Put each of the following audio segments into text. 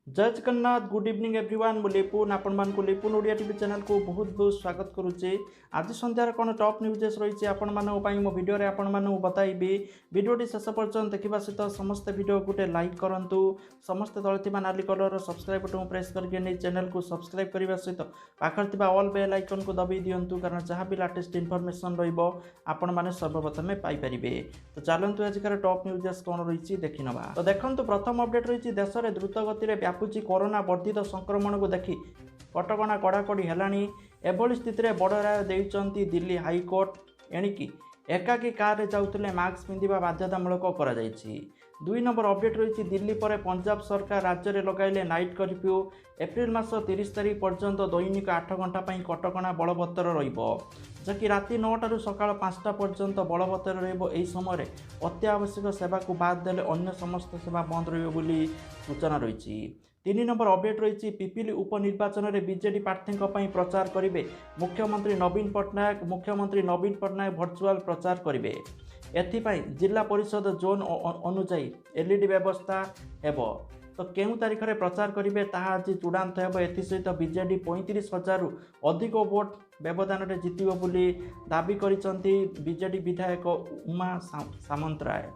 जय Jagannath good evening everyone मु लिपुन आपण मानक लिपुन ओडिया टीवी चैनल को बहुत बहुत स्वागत करुचे। आज संध्यार कौन टॉप न्यूजेस रही आपण मानी मो भिडियो रे आपण मानू बताइबी। वीडियोटी शेष पर्यंत देखा सहित समस्त वीडियो गोटे लाइक करूँ। समस्त तले नाली कलर सब्सक्राइब बटन प्रेस करके नहीं चैनल को सब्सक्राइब करने सहित पाखर ऑल बेल आइकन को दबाई दिंतु कारण जहाँ भी लाटेस्ट इनफॉरमेशन आपण मैंने सर्वप्रथम पाइपर। तो चलतु आजिकार टॉप न्यूजेस कौन रही देखी नवा। तो देखो प्रथम अपडेट रही देश में द्रुत गति में व्यापुची कोरोना वर्धित संक्रमण को देखि कटकणा कड़ाकड़ी है। एभली स्थित में बड़ राय देइचंती दिल्ली हाईकोर्ट। एणिकी एकाकी कार रे जाउतले मास्क पिंधिबा बाध्यतामूलक करा जायछि। 2 नंबर अपडेट रही दिल्ली पर पंजाब सरकार राज्य में लगाइले नाइट कर्फ्यू। एप्रिल मास 30 तारिख पर्यंत दैनिक 8 घंटा कटकणा बलवत्तर रहिबो, जबकि राति 9 रू सकाळ 5टा पर्यंत बलवत्तर रहिबो। एही समय अत्यावश्यक सेवा को बाद देले अन्य समस्त सेवा बंद रहिबो बोली सूचना रही। 3 नंबर अपडेट रही पिपिली उपनिर्वाचन में बीजेडी प्रार्थी प्रचार करेंगे मुख्यमंत्री नवीन पट्टनायक। मुख्यमंत्री नवीन पट्टनायक भर्चुआल प्रचार करेंगे। एथिपाई जिला परिषद जोन अनुजाई एलईडी व्यवस्था हेबो। तो केउ तारीख में प्रचार करेंगे ताहा आज चूड़ांत हेबो। एसहित बीजेडी 35,000 रु अधिक वोट व्यवधान में जितिबो बोली दाबी करिसंती बीजेडी विधायक उमा सामंतराय।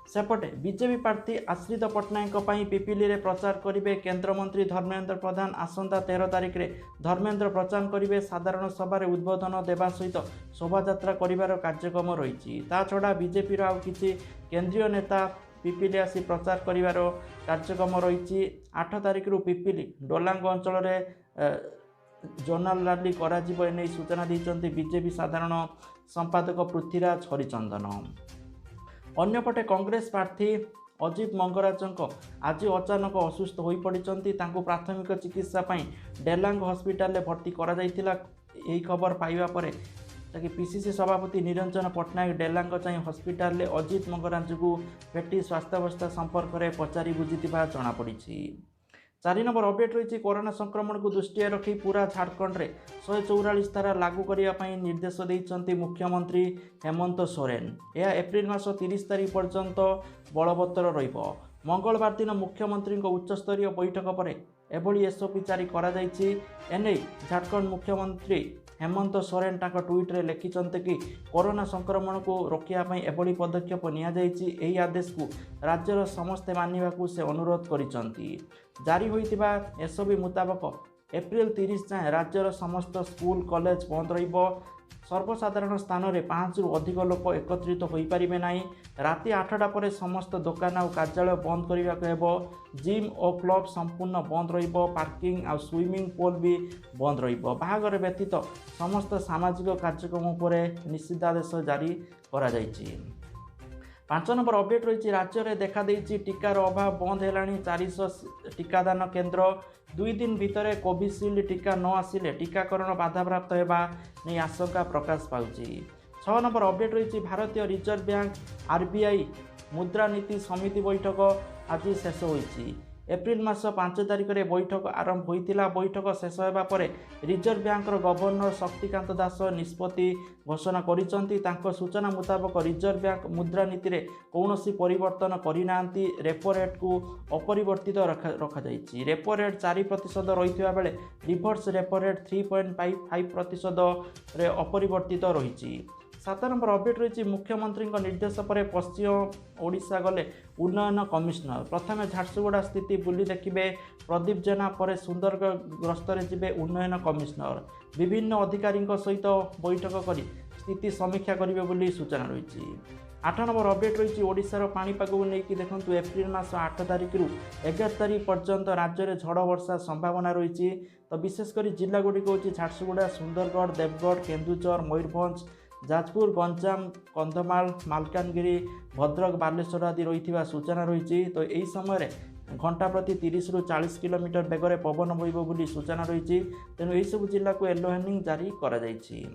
सेपटे बीजेपी प्रार्थी आश्रित पट्टनायक पिपिली रे प्रचार करेंगे केन्द्रमंत्री धर्मेन्द्र प्रधान। आसंता 13 तारिख में धर्मेन्द्र प्रचार करेंगे। साधारण सभा उद्बोधन देवा सहित शोभायात्रा कर कार्यक्रम रही। छड़ा बीजेपी आउ किसी केंद्रीय नेता पिपिली आसी प्रचार कर कार्यक्रम रही। 8 तारिख रु पिपिली डोलांग अंचल जोनाल रैली कर सूचना देते बीजेपी साधारण संपादक पृथ्वीराज हरिचंदन। अन्यपटे कांग्रेस प्रार्थी अजित मंगराजंको आज अचानक असुस्थ हो पड़ती। प्राथमिक चिकित्सा डेलांग हस्पिटाल भर्ती करा जायतिला। यही खबर पाइबा परे ताकि पीसीसी सभापति निरंजन पट्टनायक डेलांग चाहे हस्पिटाल अजित मंगराज को भेटी स्वास्थ्यावस्था संपर्क में पचारि बुझीथिबा जଣା पड़िछि। 4 नंबर अपडेट रही कोरोना संक्रमण को दृष्टि रखी पूरा झारखंड में 144 धारा लागू करने निर्देश देते मुख्यमंत्री हेमंत सोरेन। यह एप्रिल मास 30 तारिख पर्यंत बलवत्तर रहिबो। मंगलवार दिन मुख्यमंत्री उच्चस्तरीय बैठक पर एभली एसओपी जारी करा जायछि। एने झारखंड मुख्यमंत्री हेमंत सोरेन ताक ट्वीट रे लिखिछन्ते कि कोरोना संक्रमण को रोकिया एभली पदक्षेप निया जायछि। एही आदेश को राज्यर समस्ते मानिबाकू से अनुरोध करिसन्ति। जारी होइतिबा एसओपी मुताबक एप्रिल 30 जाए राज्यर समस्त स्कूल कॉलेज बंद रहिबो। सर्वसाधारण स्थान में 5 रु अधिक लोक एकत्रित हो पारिबे नाही। राति 8टा पर समस्त दुकान और कार्यालय बंद करने को हेबो। जिम और क्लब संपूर्ण बंद रहिबो। पार्किंग और स्विमिंग पूल भी बंद रहिबो। बाहागर व्यतीत समस्त सामाजिक कार्यक्रम पर निषेधादेश जारी करा जायछि। 5 नंबर अपडेट रही राज्य में देखा देइछि टीकार अभाव बंद है। 400 टीकादान केन्द्र 2 दिन भितर कोविशील्ड टीका न आसिले टीकाकरण बाधाप्राप्त होगा नहीं आशंका प्रकाश पाउछि। 6 नंबर अपडेट रही भारतीय रिजर्व बैंक आरबीआई मुद्रानीति समिति बैठक आज शेष होइछि। एप्रिल मास 5 तारिख में बैठक आरंभ होइतिला। बैठक शेष होगा पर reserve bank governor Shaktikanta Das निष्पत्ति घोषणा करिसंती। तांको सूचना मुताबक रिजर्व बैंक मुद्रानीति रे कौनसी परिवर्तन करिनांती। रेपो रेट को अपरिवर्तित रखा जायछि। रेपो रेट 4% रहिथिबा बेले रिवर्स रेपो रेट 3.55% रे अपरिवर्तित रहिछि। 7 नंबर अपडेट रही मुख्यमंत्री निर्देश पर पश्चिम ओडिशा गले उन्नयन कमिशनर। प्रथम झारसुगुड़ा स्थिति बुली देखिए प्रदीप जेना पर सुंदरगढ़ गस्तर जी उन्नयन कमिशनर विभिन्न अधिकारी सहित बैठक कर स्थिति समीक्षा करेंगे बोली सूचना रही। 8 नंबर अपडेट रही ओडिशार पाणीपाग को लेकिन देखो एप्रिल मास 8 तारिख रु 11 तारिख पर्यंत राज्य में झड़ वर्षा संभावना रही। तो विशेषकर जिलागुड़िक हूँ झारसुगुड़ा, सुंदरगढ़, देवगढ़, केन्दुझर, मयूरभंज, जाजपुर, गंजाम, कंधमाल, मालकानगिरी, भद्रक, बालेश्वर आदि रही सूचना रही। तो यही समय घंटा प्रति 30 रु 40 किलोमीटर बेगर पवन बहब बोली सूचना रही। तेणु यही सब जिला को येलो वार्निंग जारी करा जायछि।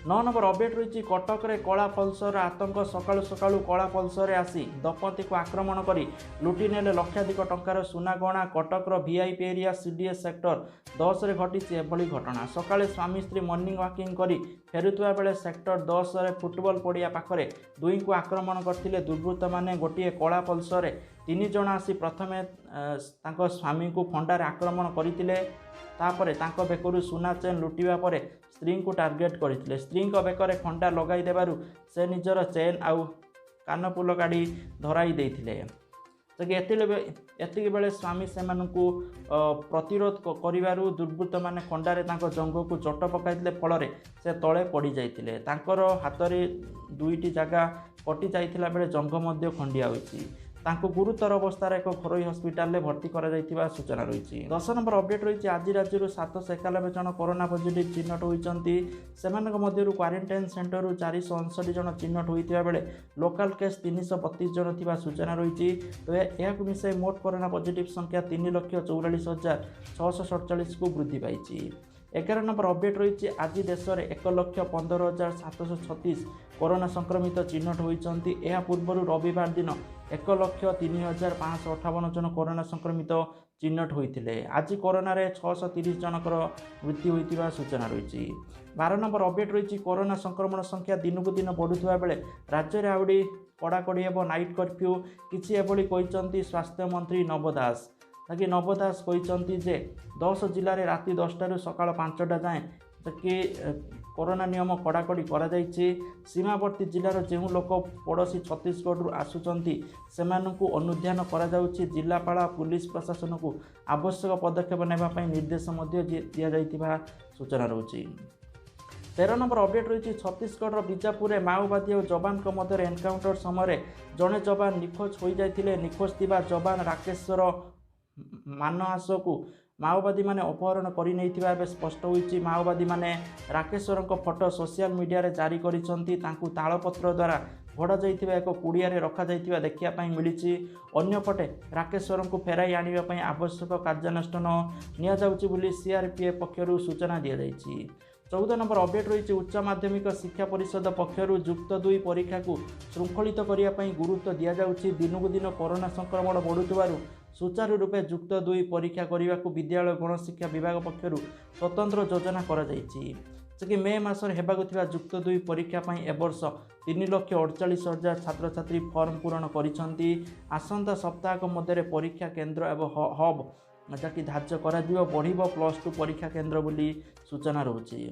नौ नंबर अपडेट रही कटक रे कला पल्सर आतंक सकाळु सकाळु कला पल्सर आसी दंपति को आक्रमण कर लुटि नेले लक्षाधिक टंकार सुना गहना कटकर वीआईपी एरिया सीडीएस सेक्टर 10 रे घटी एभली घटना सकाळे स्वामी स्त्री मॉर्निंग वॉकिंग करी फेरुवा बेले सेक्टर 10 रे फुटबॉल पड़िया पाखरे दुई को आक्रमण करथिले दुर्बृत्त माने गोटे कला पल्सर 3 जण आसी प्रथमे तांको स्वामी को फंडारे आक्रमण करथिले तापरे तांको बेकरु सुना चेन लुटिवा परे स्त्री को टार्गेट करथिले स्त्री को बेकरे खंडा लगाई देबारु से निजर चेन आउ कानपुल गाड़ी धराई देथिले एतिक बेले स्वामी से प्रतिरोध करिवारु दुर्बृत्त माने खंडारे तांको जंग को चोट पकाइथिले फल से तले पड़ जाइथिले तांकर हाथ में दुईटी जगह कटि जाइथिला बेले जंग मध्य खंडिया होइछि तांको गुरुतर अवस्था एक घरोई हस्पिटाल भर्ती करा जाइथिबा सूचना रही 10 नंबर अपडेट रही आज राज्य 791 जन कोरोना पॉजिटिव चिन्हट होती क्वारंटाइन सेंटर 459 जन चिन्हट होता बेले लोकाल केस 332 जन थिबा सूचना रही तो यह मिसाई मोट कोरोना पॉजिटिव संख्या 3,44,647 को वृद्धि पाई 11 नंबर अपडेट रही आज देश में 1,15,736 कोरोना संक्रमित चिन्हट होती यह पूर्व रविवार दिन 1,03,558 जन कोरोना संक्रमित चिन्हट होते आज कोरोना रे 630 जनकर मृत्यु होता सूचना रही 12 नंबर अपडेट रही कोरोना संक्रमण संख्या दिन को दिन बढ़ुवा बेले राज्य में आउरी कड़ाकड़ी हे नाइट कर्फ्यू किसी एभली कहते स्वास्थ्य मंत्री नव दास ताकि नव दास कहते जे 10 जिले में राति 10 सकाळ 5टा जाए कि कोरोना नियम कड़ाकड़ी करा सीमावर्ती जिलार जो लोक पड़ोशी छत्तीसगढ़ आसुचंती सेमानंकु अनुध्यान करा जाउछि जिलापाल पुलिस प्रशासन को आवश्यक पदक्षेप नेबापई निर्देश दिया जाइतिबा सूचना रही 13 नंबर अपडेट रही छत्तीसगढ़ बीजापुर माओवादी और जवान मध्य एनकाउंटर समय जड़े जवान निखोज हो जाते निखोज थिबा जवान राकेश्वर मानहास को माओवादी माने अपहरण करि नैथिबा बे स्पष्ट होइछि माओवादी माने राकेश्वर को फोटो सोशल मीडिया रे जारी करिसंती तांकु तालपत्र द्वारा भड़ा जाइथिबा एक कुड़िया रे रखा जाइथिबा देखिया पई मिलिछि अन्यपटे राकेश्वर को फेराई आनिबा पई आवश्यक कार्यानुष्ठान निया जाउछि बोली सीआरपीएफ पक्षरु सूचना दिया जाइछि 14 नंबर अपडेट रही उच्च माध्यमिक शिक्षा परिषद पक्षरु युक्त 2 परीक्षा को श्रृंखलित करने गुरुत्व दि जाउछि दिनकु दिन कोरोना संक्रमण बढ़ुथिबारु सुचारू रूपे युक्त 2 परीक्षा करने को विद्यालय गणशिक्षा विभाग पक्षरु स्वतंत्र योजना करा जाइछि कि मे मासर हेबाकु थिबा युक्त 2 परीक्षा पई एवर्ष 3,48,000 छात्र छात्री फॉर्म पूरण करिसंती आसंता सप्ताह मध्य परीक्षा केंद्र एवं हब जहाँकि धार्य बढ़ +2 परीक्षा केंद्र बोली सूचना रही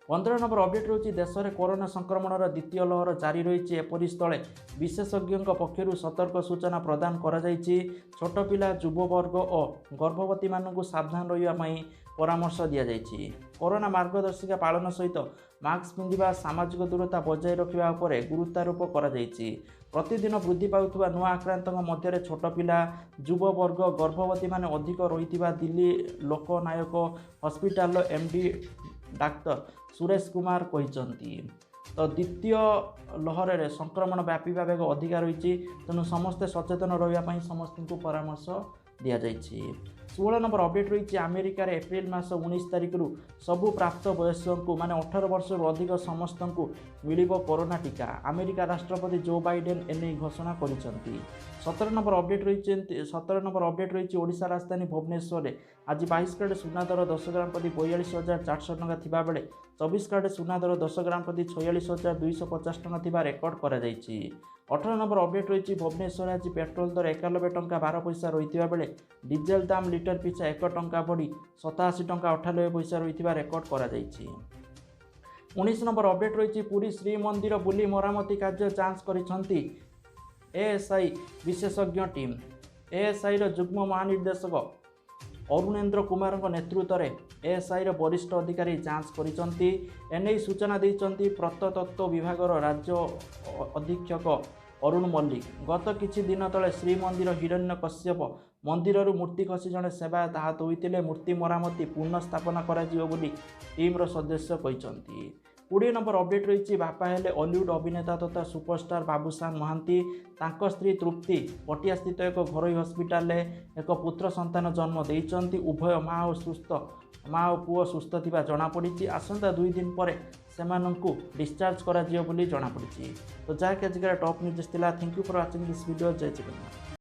15 नंबर अपडेट रही देश में कोरोना संक्रमण द्वितीय लहर जारी रही एपरी स्थले विशेषज्ञों पक्षर सतर्क सूचना प्रदान करा छोट पिला युववर्ग और गर्भवती मानू सावधान रही परामर्श दि जाइछि कोरोना मार्गदर्शिका पालन सहित मास्क पिंधिबा सामाजिक दूरता बजाय रखा गुरुत्वारोप करा जाइछि प्रतिदिन वृद्धि पाउथुबा नुआ आक्रांतों मध्य छोट पिला युववर्ग गर्भवती माने अधिक रही Delhi Loknayak hospital MD doctor Suresh Kumar कहते तो द्वितीय लहर में संक्रमण व्यापीवा बेग अधिक रही तेणु समस्ते सचेतन रही समस्त को परामर्श दि जाइछि 16 नंबर अपडेट रही अमेरिकार एप्रिल मास 19 तारिख सबु प्राप्त वयस्क को माने 18 वर्ष अधिक समस्त को मिलिबो कोरोना टीका अमेरिका राष्ट्रपति जो बाइडेन एने घोषणा करिसंती 17 नंबर अपडेट रही ओडिशा राजधानी भुवनेश्वर में आज 22 कैरेट सुना दर 10 ग्राम प्रति 42,400 टंका थिबा बेले 24 कैरेट सुना दर 10 ग्राम प्रति 46,250 टंका थिबा रेकर्ड करा जाइछि 18 नंबर अपडेट रही भुवनेश्वर आज पेट्रोल दर 91 टंका 12 पैसा रही बेले डीजेल दाम लिटर पिछा 1 टंका बढ़ी 87 टंका 98 पैसा रही रेकर्ड करा जाइछि 19 नंबर अपडेट रही पुरी श्रीमंदिर बुली मरामती कार्य जांच करिसंती एएसआई विशेषज्ञ टीम एएसआई युग्म महानिर्देशक अरुणेन्द्र कुमार नेतृत्व में एएसआई वरिष्ठ अधिकारी जांच करिसंती एने सूचना देइसंती प्रत्नतत्व विभाग राज्य अधीक्षक अरुण मल्लिक गत किछि दिन तले श्रीमंदिर हिरण्यकश्यप मंदिर मूर्ति खसी जड़े सेवायत आहत होते मूर्ति मरामती पुनः करा टीम्र सदस्य कहते 20 नंबर अपडेट रही बापा हेले हॉलीवुड अभिनेता तथा सुपरस्टार बाबूशान महांती तांको स्त्री तृप्ति पटिया स्थित एक घरोई हस्पिटाल एक पुत्र संतान जन्म देइचंती उभय माँ और पुओ सुस्थ थिबा जनापड़ी आसंता 2 दिन पर ସେମାନଙ୍କୁ ଡିସଚାର୍ଜ କରାଯିବ ବୋଲି ଜଣାପଡ଼ିଛି। ତ ଯାହାକି ଆଜିକାର ଟପ୍ ନ୍ୟୁଜ୍ ଥିଲା। Thank you for watching this video. ଜୟ ଜଗନ୍ନାଥ।